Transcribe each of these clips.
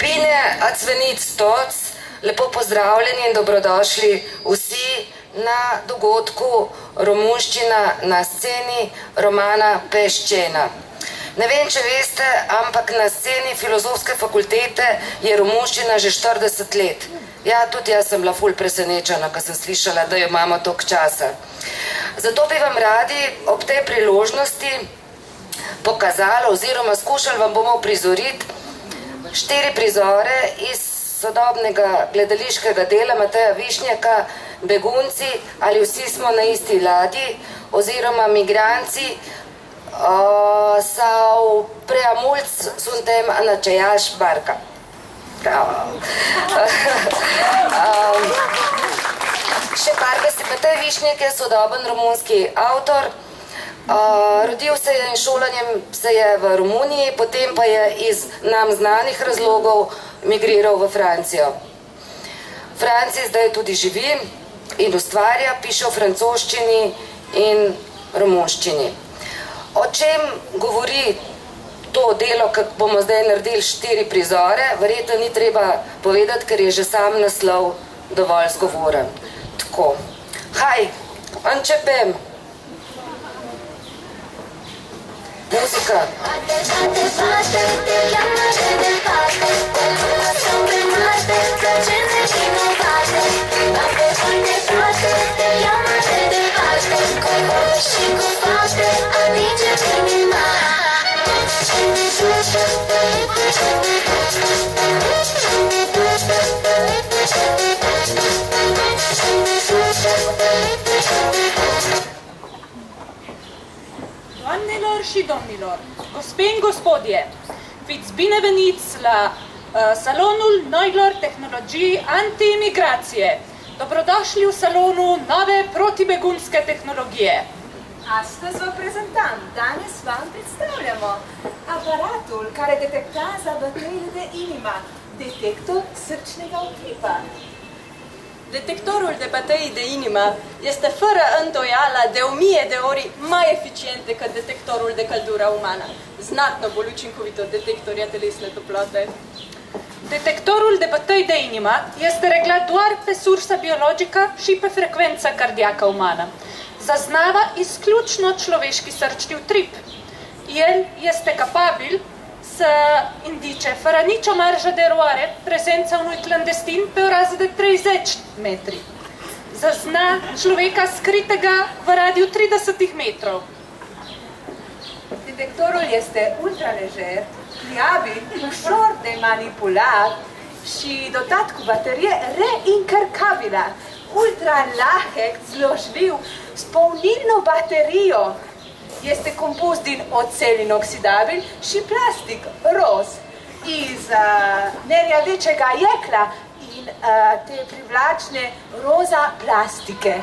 Bine ați venit toți, lepo pozdravljeni in dobrodošli vsi na dogodku Romunščina na sceni Romana Peščena. Ne vem, če veste, ampak na sceni Filozofske fakultete je romunščina že 40 let. Ja, tudi jaz sem bila ful presenečena, ko sem slišala, da jo imamo toliko časa. Zato bi vam radi ob tej priložnosti pokazali oziroma skušali vam bomo prizoriti 4 prizore iz sodobnega gledališkega dela Mateja Višnjaka, Begunci ali vsi smo na isti ladji oziroma Migranci sau prea mulți suntem în aceeași barcă. Še par besed. Matej Višnjak je sodoben romunski avtor. Rodil se je in šolanjem se je v Romuniji, potem pa je iz nam znanih razlogov migriral v Francijo. V Franciji zdaj tudi živi in ustvarja, piše v francoščini in romunščini. O čem govori to delo, kako bomo zdaj naredili 4 prizore, verjetno ni treba povedati, ker je že sam naslov dovolj zgovoren. Tako. Hai, începem! Muzika. Doamnelor și domnilor, gospe in gospodje, fiți bineveniți la salonul noilor tehnologii anti-imigrație. Dobrodošli v salonu nove protibegunske tehnologije. Astăzi vă prezentăm, danes vam predstavljamo aparatul care detectează bătăile de inimă, detector srčnega utripa. Detectorul de bătăi de inimă este fără îndoială de 1000 de ori mai eficient decât detectorul de căldură umană. Znatno bolj učinkovit od detektorja telesne toplote. Detectorul de bătăi de inimă este reglat doar pe sursa biologică și pe frecvența cardiacă umană. Zaznava izključno človeški srčni utrip. El este capabil să indice, fără nicio marjă de eroare, prezența unui clandestin pe o rază de 30 metri. Zazna človeka skritega v radiu 30 metrov. Detectorul este ultralejer, pliabil, ușor de manipulat și dotat cu baterie reîncărcabilă. Ultralahek, zložljiv, s polnilno baterijo. Este compus din oțel inoxidabil și plastic roz. Iz nerjavečega jekla in te privlačne roza plastike.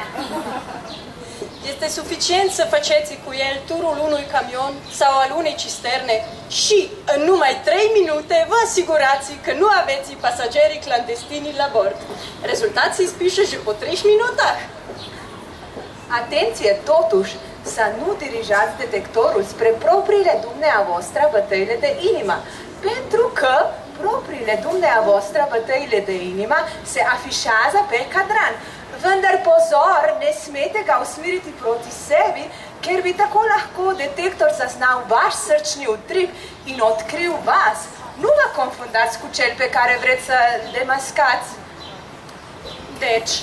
Este suficient să faceți cu el turul unui camion sau al unei cisterne și în numai 3 minute vă asigurați că nu aveți pasagerii clandestini la bord. Rezultații spișă și po 30 minutach. Atenție totuși să nu dirijați detectorul spre propriile dumneavoastră bătăile de inimă, pentru că propriile dumneavoastră bătăile de inimă se afișează pe cadran. Vendar pozor, ne smete ga usmeriti proti sebi, ker bi tako lahko detektor zaznal vaš srčni utrip in odkril vas. Nu vă confundați cu cel pe care vreți să demascați. Deci,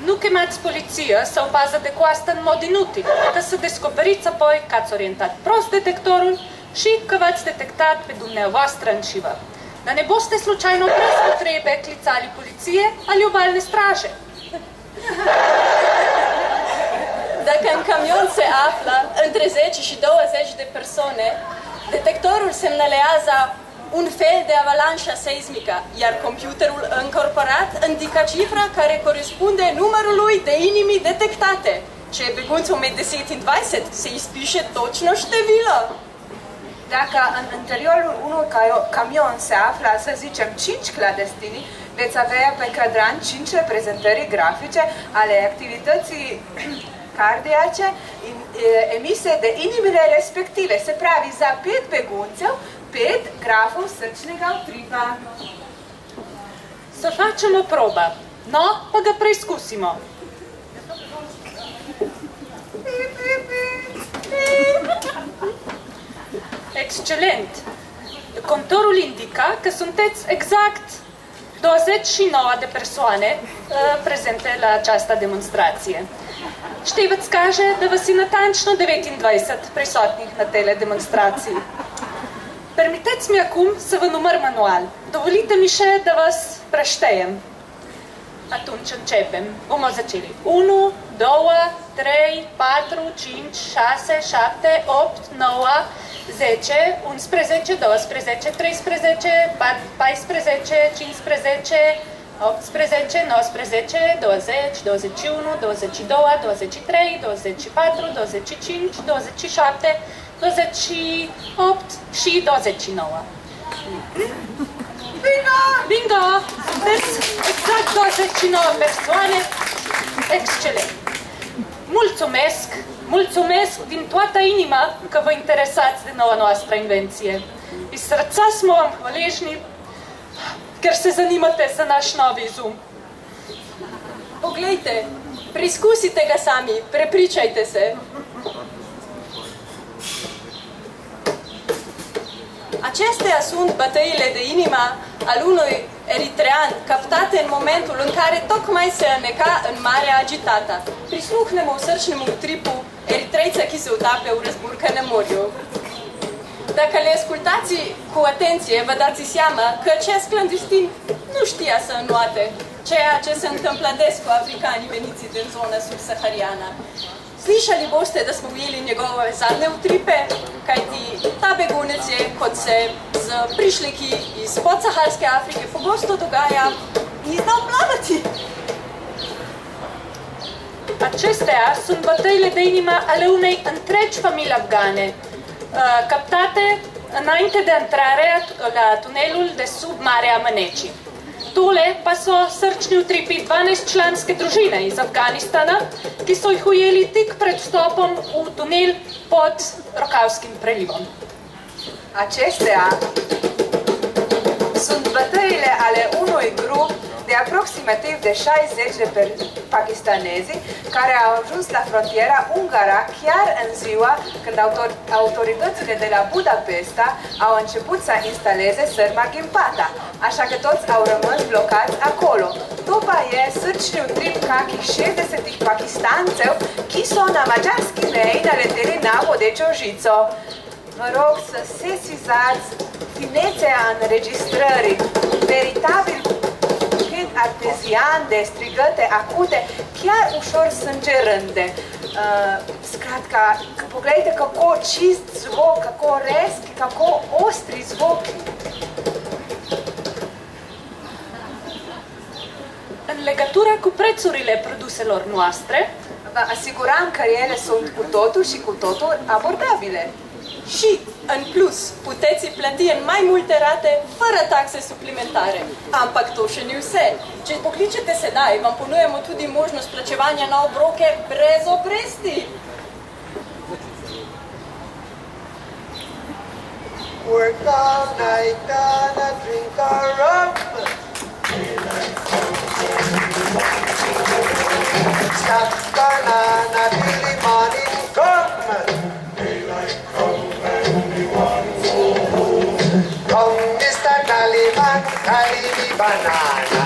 nu chemați poliția sau pază de coastă în mod inutil, ca să descoperiți apoi că ați orientat prost detectorul și că v-ați detectat pe dumneavoastră înșivă. Da ne boste slučajno prespotrebe klicali policije ali obalne straže. Dacă în camion se află între 10 și 20 de persoane, detectorul semnalează un fel de avalanșă seismică, iar computerul încorporat indică cifra care corespunde numărului de inimi detectate. Če je beguncev med 10 in 20, se izpiše točno število. Dacă în interiorul unui camion se află, să zicem, 5 clandestini, veți avea pe cadran 5 reprezentări grafice ale activității cardiace emise de inimile respective. Se pravi za 5 beguncev, 5 grafov srčnega utripa. Să facem o probă. No, pa ga preizkusimo. Excelent! Contorul indica că sunteți exact 29 de persoane prezente la această demonstrație. Ще ви скаже да ви си натанчно 29 присутних на теле демонстрации. Permiteți-mi acum să vă număr manual. Dovolite-mi și da vas preșteiem. Atunci începem. Vom zaceli. 1, 2, 3, 4, 5, 6, 7, 8, 9, 10, 11, 12, 13, 14, 15, 18, 19, 20, 21, 22, 23, 24, 25, 27, 28 și 29. Bingo! Bingo! Sunteți exact 29 persoane. Excelent! Mulțumesc! Mulțumesc din toată inima că vă interesați de noua noastră invenție. Iz srca smo vam hvaležni, ker se zanimate za naš novi izum. Poglejte, preizkusite ga sami, prepričajte se. Acestea sunt bătăile de inimă al unui eritrean captate în momentul în care tocmai se îneca în Marea Agitata. Prisluhnemo srčnemu utripu eritrejca, ki se utaplja v razburkanem morju. Dacă le ascultați cu atenție, vă dați seama că acest clandestin nu știa să înnoate ceea ce se întâmplă des cu africanii veniți din zona subsahariana. Slišali boste, da smo ujeli njegove zadnje utripe, kajti ta begunec je, kot se z prišleki iz podsaharske Afrike pogosto dogaja, ni znal plavati. Acestea sunt bătăile de inimă ale unei întregi familii afgane, captate înainte de intrare la tunelul de sub Marea Mânecii. Tole pa so srčni utripi 12-članske družine iz Afganistana, ki so jih ujeli tik pred vstopom v tunel pod Rokavskim prelivom. Acestea sunt bătăile ale unui grup de aproximativ de 60 de pakistanezi care au ajuns la frontiera ungară chiar în ziua când autoritățile de la Budapesta au început să instaleze sărma Ghimpata, așa că toți au rămas blocați acolo. Topa je srčni utrip kakih 60 pakistancev, ki so na mađarski meji naleteli na vodečo žico. Vă rog să sesizați finețea înregistrării, veritabil artezian de strigăte acute, chiar ușor sângerânde. Skratka, pogledajte, kako čist zvok, kako rezki, kako ostri zvok. În legătură cu prețurile produselor noastre, vă asiguram că ele sunt cu totul și cu totul abordabile. Și, în plus, puteți plăti în mai multe rate, fără taxe suplimentare. Ampak to še ni vse. Če pokličete sedaj, vam ponujemo tudi možnost plačevanja na obroke brez obresti. Work all night and I drink a rum. Stack banana till the morning come. Come, Mr. Taliban, carry me banana.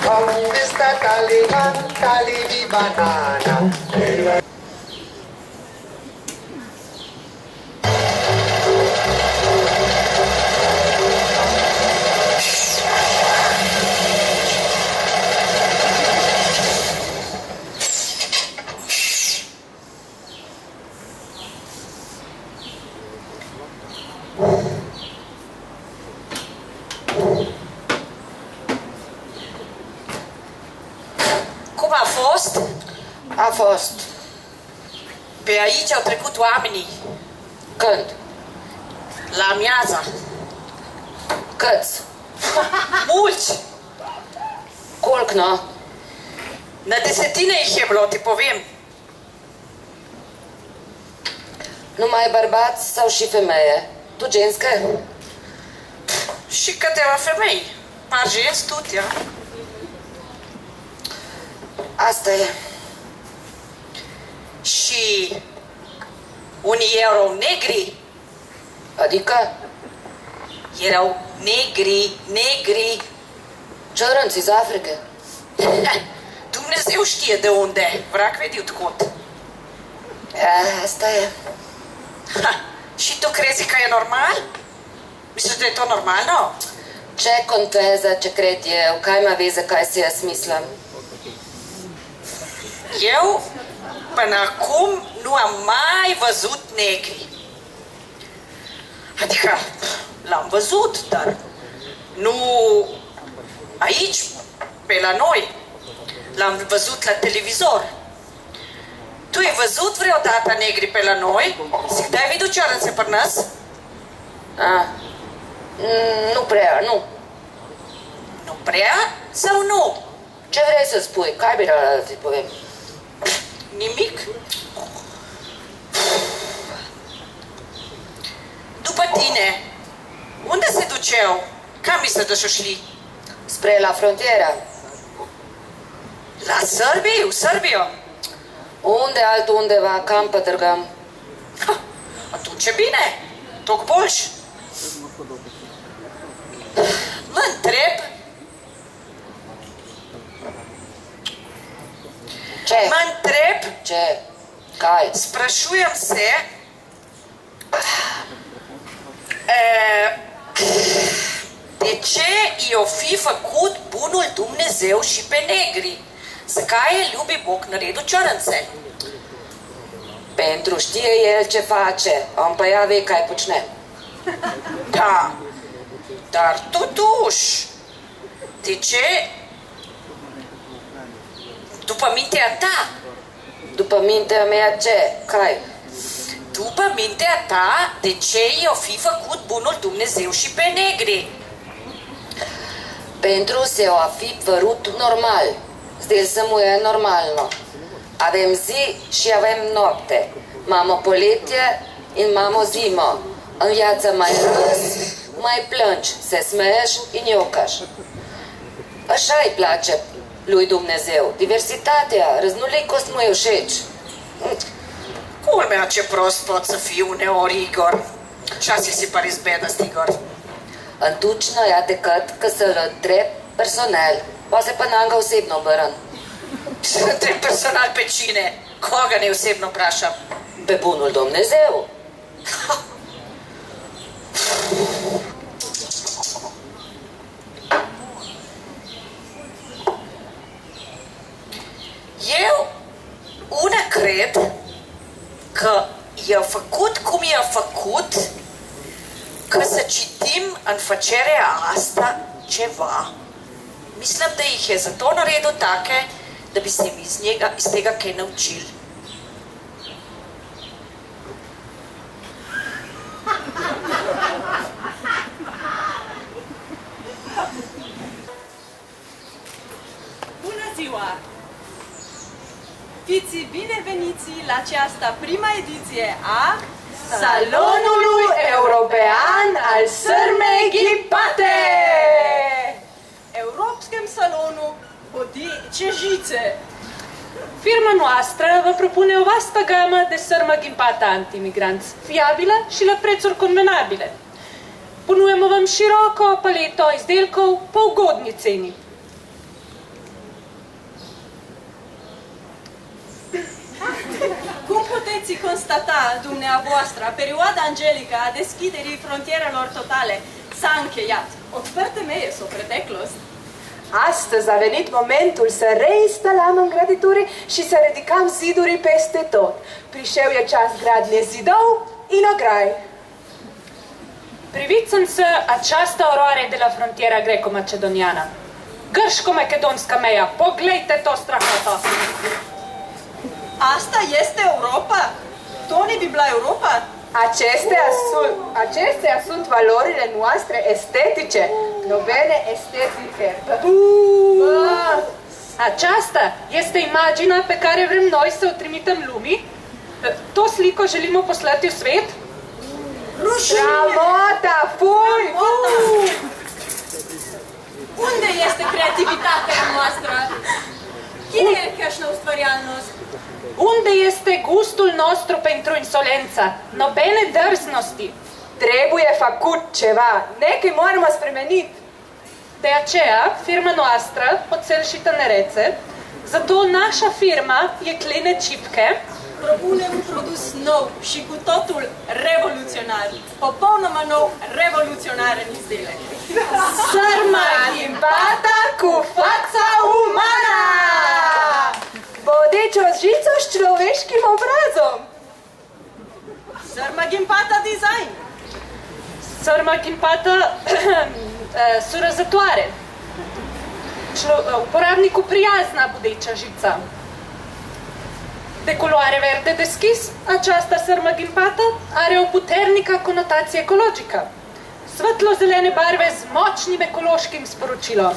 Come, Mr. Taliban, carry me banana. A fost. Pe aici au trecut oamenii. Când? La amiaza. Câți? Mulți. Koliko, no? Na desetine jih je bilo, ti povem. Numai bărbați sau și femeie? Tu ženske? Și câteva femei. Margezi tutea. Asta e. Și unii erau negri. Adică? Erau negri. Črnci iz Afrike. Dumnezeu știe de unde. Vrak vedi odkot. Asta e. Și tu crezi că e normal? Misliš da je to normalno? Ce contează ce cred eu? Kaj ima veze, kaj si jaz mislim? Eu, până acum, nu am mai văzut negri. Adică, l-am văzut, dar nu aici, pe la noi. L-am văzut la televizor. Tu ai văzut vreodată negri pe la noi? Si kdaj videl črnce pri nas? Nu prea, nu. Nu prea sau nu? Ce vrei să spui? Kaj bi rada da ti povem? Nimic? După tine, unde se duceau? Kam misliš da so šli? Spre la frontiera. La Srbiju, v Srbijo? Unde altundeva, kam pa drgam? Atunci e bine, toc boljš. Mă întreb, Ce? mă întreb, Ce? Kaj? sprašujem se, de ce i-o fi făcut bunul Dumnezeu și pe negri? Zakaj je ljubi Bog naredil črnce? Pentru știe el ce face, on pa ja ve kaj počne. Da, dar totuși, de ce, după mintea ta, După mintea mea ce? Kaj? după mintea ta, de ce i-o fi făcut bunul Dumnezeu și pe negri? Pentru se o a fi părut normal. Zdel se mu je normalno. Avem zi și avem noapte. Imamo poletje in imamo zimo. În viață mai râzi, mai plângi, se smeješ in jokaš. Așa îi place lui Dumnezeu. Diversitatea, raznolikost mu je všeč. Culmea, ce prost pot să fiu uneori, Igor. Časi si pa res bedast, Igor. Antučno je takrat, ko se treb personal, pa se pa nanga osebno obrn. Să întreb personal pe cine? Koga ne osebno vprašam? Pe bunul Dumnezeu. Eu, una cred că i-a făcut cum i-a făcut că să citim în făcerea asta ceva. Mislim, da jih je zato naredil take, da bi se mi iz tega kaj naučili. Bună ziua! Fiți bineveniți la această prima ediție a Salonului European al Sărmei Ghipate! Europskem salonu Odi Cejice. Firma noastră vă propune o vastă gamă de sărmă ghimpată anti-imigranți, fiabilă și la prețuri convenabile. Ponujemo vam široko paleto izdelkov po ugodni ceni. Cum puteți constata dumneavoastră, perioada angelică a deschiderii frontierelor totale s-a încheiat. Odprte so preteklost. Astăzi a venit momentul să reinstalăm îngrădituri și să ridicăm ziduri peste tot. Prišel je čas gradnje zidov in ograj. Priviți însă această oroare de la frontiera greco-macedoniană. Grško-makedonska meja, poglejte to strahoto! Asta este Europa? To ne bi bila Europa? Acestea sunt valorile noastre estetice. Nobene estetice. Aceasta este imaginea pe care vrem noi să o trimitem lumii? To sliko želimo poslati v svet? Sramota, fuj! gustul nostru pentru insolența, no bene drznosti. Trebuie făcut ceva, necă moarmă spremenit. De aceea, firma noastră, Oțel și Tănărețe, zato naša firma je Kline Čipke, propune un produs nou și cu totul revoluționar. Popolnoma nou, revoluționar în izdelek. Sărma ghimpata cu fața umana! Bodecio žico s človeškim obrazom. Sărma ghimpata design. sărma ghimpată surăzătoare. Uporabniku prijazna budeča žica. De culoare verde deschis, această sărmă ghimpată are o puternică conotație ecologică. Svetlo-zelene barve z močnim ekološkim sporočilom.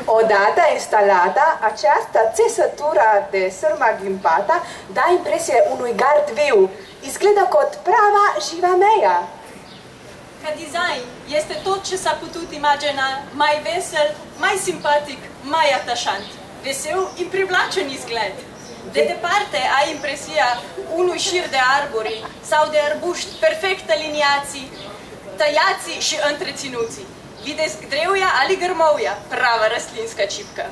Odată instalată, această țesătură de sârma ghimpata dă impresie unui gard viu. Izgleda kot prava živa meja. Ca design, este tot ce s-a putut imagina mai vesel, mai simpatic, mai atașant. Vesel îmi privlace în izgled. De departe ai impresia unui șir de arbori sau de arbuști perfect aliniați, tăiații și întreținuții. Videsc dreuia ali grmovia, prava răslinska cipcă.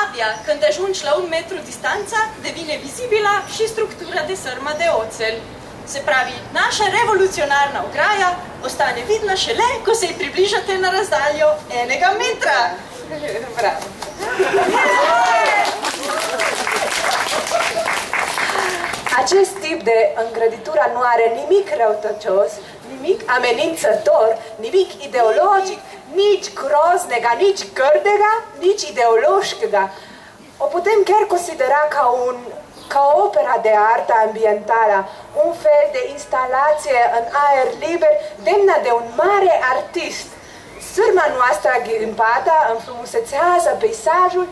Abia când ajungi la 1 metru distanța, devine vizibilă și structura de sărmă de oțel. Se pravi naša revolucionarna ograja ostane vidna šele, ko se ji približate na razdaljo 1 metra. Bravo. Acest tip de îngrăditură nu are nimic răutăcios, nimic amenințător, nimic ideologic, nici groznega, nici gârdega, nici ideoloșcega. O putem chiar considera ca o opera de artă ambientală, un fel de instalație în aer liber demnă de un mare artist. Sârma noastră ghimpată înfrumusețează peisajul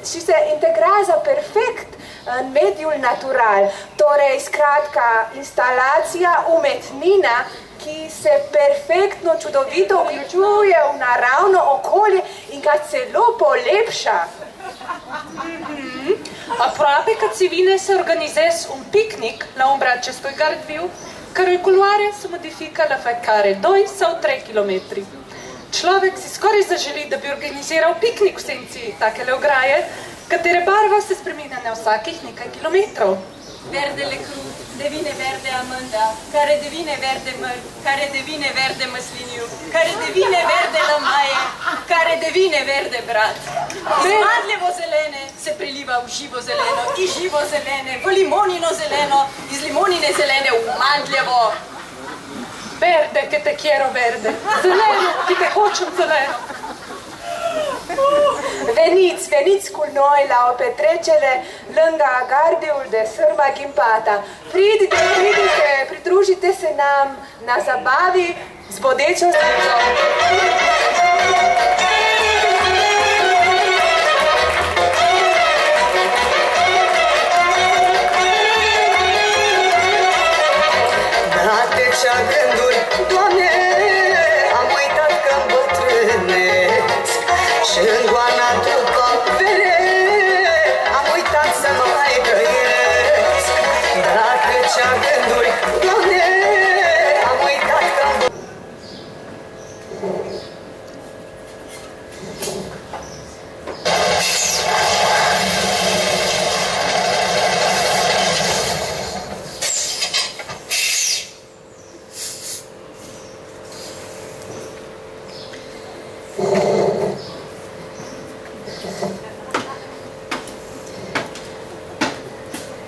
și se integrează perfect în mediul natural. Torej skratka instalacija umetnina, ki se perfektno, čudovito vključuje v naravno okolje in ga celo polepša. Aproape că ți vine să organizezi un picnic la umbra acestui gard viu, cărui culoare se modifică la fiecare 2 sau 3 kilometri. Človek si skoraj zaželi, da bi organiziral piknik v senci takele ograje, katere barva se spreminja na vsakih nekaj kilometrov. Verdele crud devine verde amanda, care devine verde măr, care devine verde măsliniu, care devine verde lămaie, care devine verde brat. Iz madljevo zelene se priliva v živo zeleno, iz živo zelene v limonino zeleno, iz limonine zelene v madljevo. Verde, che te quiero verde. Zeleno, che te hočem zeleno. Veniți cu noi la o petrecere lângă gardiul de sârma ghimpata. Pridite, pridružite se nam na zabavi z bodečo žico. Atâția gânduri, Doamne, am uitat că-mi bătrânesc și în goana după vere am uitat să mă mai trăiesc. Atâția gânduri, Doamne, am uitat că-mi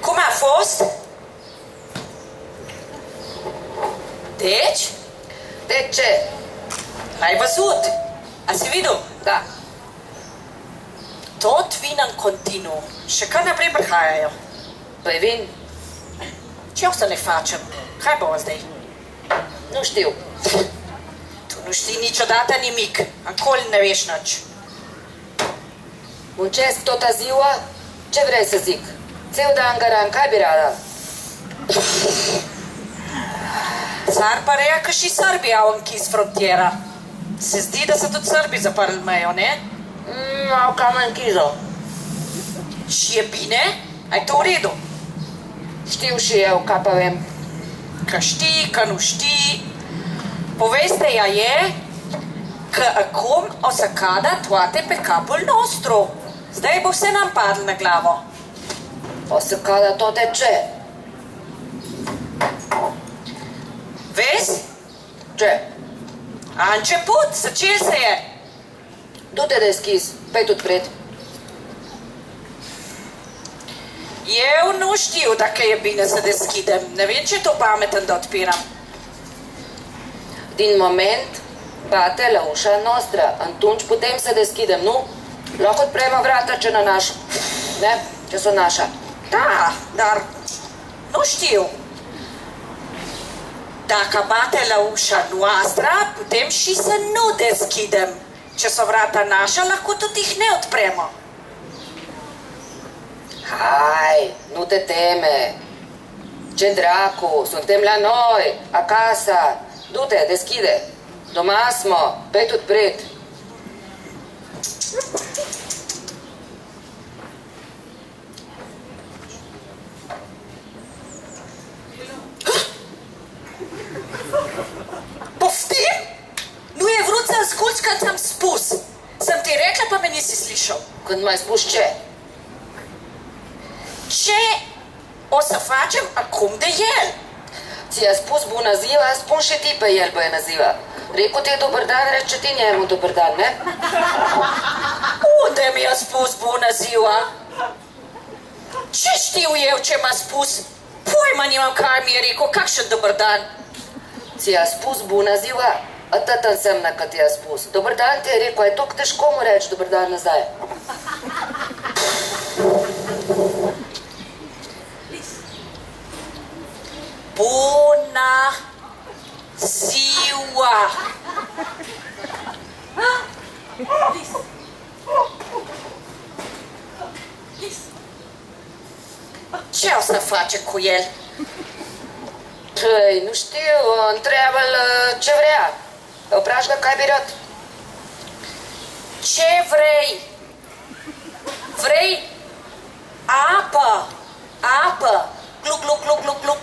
Cum a fost? Deci? De ce? L-ai văzut? Ați văzut? Da. Tot vin în continuu. Și când ne pribrhaia eu? Păi vin? Ce o să ne facem? Hai, bozdei. Nu știu. Tu nu știi niciodată nimic. Acolo ne veșnăci. Muncesc toată ziua? Ce vrei să zic? Țeu de angaranca birada. S-ar părea că și sărbii au închis frontiera. Se zdi da să tot sărbii zăpărul meu, ne? Au cam închis-o. Și e bine? Ai tu uredu? Știu și eu, KM. Că știi, că nu știi. Povestea e că acum o să cadă toate pe capul nostru. Zdaj bo vse nam padlo na glavo. O să cadă toate ce? Vezi? Ce? A început să celse. Du-te deschis, pe tot pret. Eu nu știu dacă e bine să deschidem. Ne vin ce tu pametan da otpiram. Din moment bate la ușa noastră, atunci putem să deschidem, nu? Locul prema vrata ce na naș. Ne? Ce sunt așa? Da, dar nu știu. Dacă bate la ușa noastră, putem și să nu deschidem. Ce s-o vrata nașa, la cu tu tih ne otpremo. Hai, nu te teme. Ce dracu, suntem la noi, acasă. Du-te, deschide. Domasmo, pe tot pret. Poftim? Nu e vrut să asculți că ți-am spus. Să-mi te recla pe mine si slišao. Când m-ai spus ce? Ce o să facem acum de el? Ți-a spus bună ziua, spun și ti pe el bună ziua. Recu ti dobar dan, reče ti njemu dobar dan, ne? Unde mi-a spus bună ziua? Ce știu eu ce m-a spus? Pojma nimam kaj mi je rekel, kakšen dobar dan. Ți-a spus bună ziua? Atât înseamnă că ți-a spus. Dobar dan ti-a recu, ai toc težko mu reči dobar dan nazaj. Bună ziua! Ce o să face cu el? Păi, nu știu, întreabă-l ce vrea. O prașcă ca birot. Ce vrei? Vrei apă? Apă! Gluc, gluc, gluc, gluc, gluc.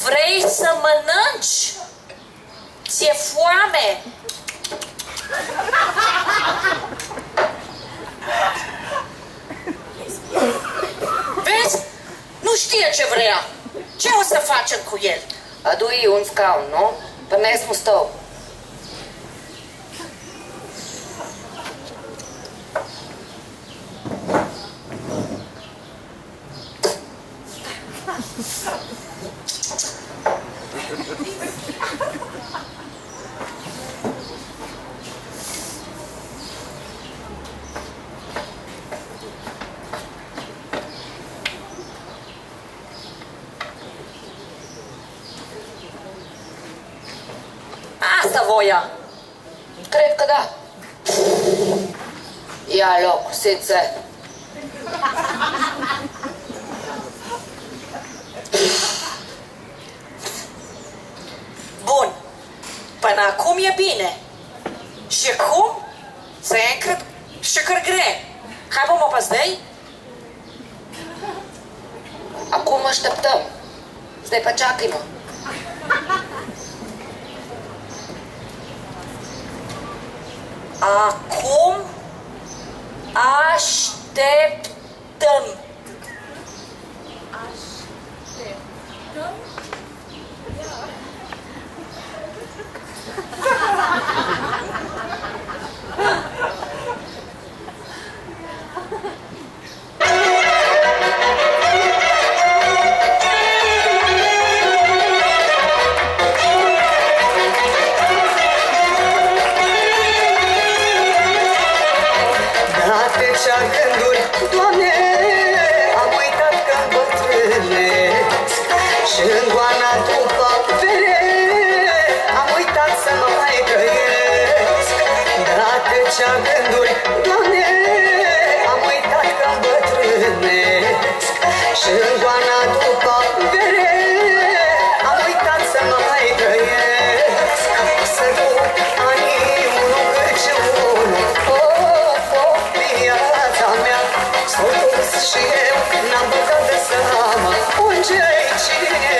Vrei să mănânci? Ți-e foame? Vezi? Nu știe ce vrea. Ce o să facem cu el? Adu-i un scaun, nu? Pânesc mu stău. Asta voia. Cred că da. Ia loc, sițe. Bun. Până acum e bine. Și acum să încred și că gre. Hai bomo pa zdaj? Acum așteptăm. Zdaj pa čakajmo. Acum așteptăm. Atâția gânduri, Doamne, am uitat că-mi bătrânesc și în goana după vere am uitat să mă mai trăiesc. De atâția gânduri, Doamne, am uitat că-mi bătrânesc și în goana după vere am uitat să mă mai trăiesc. Să duc anii unul cât și unul, oh, oh. spun ce-i cine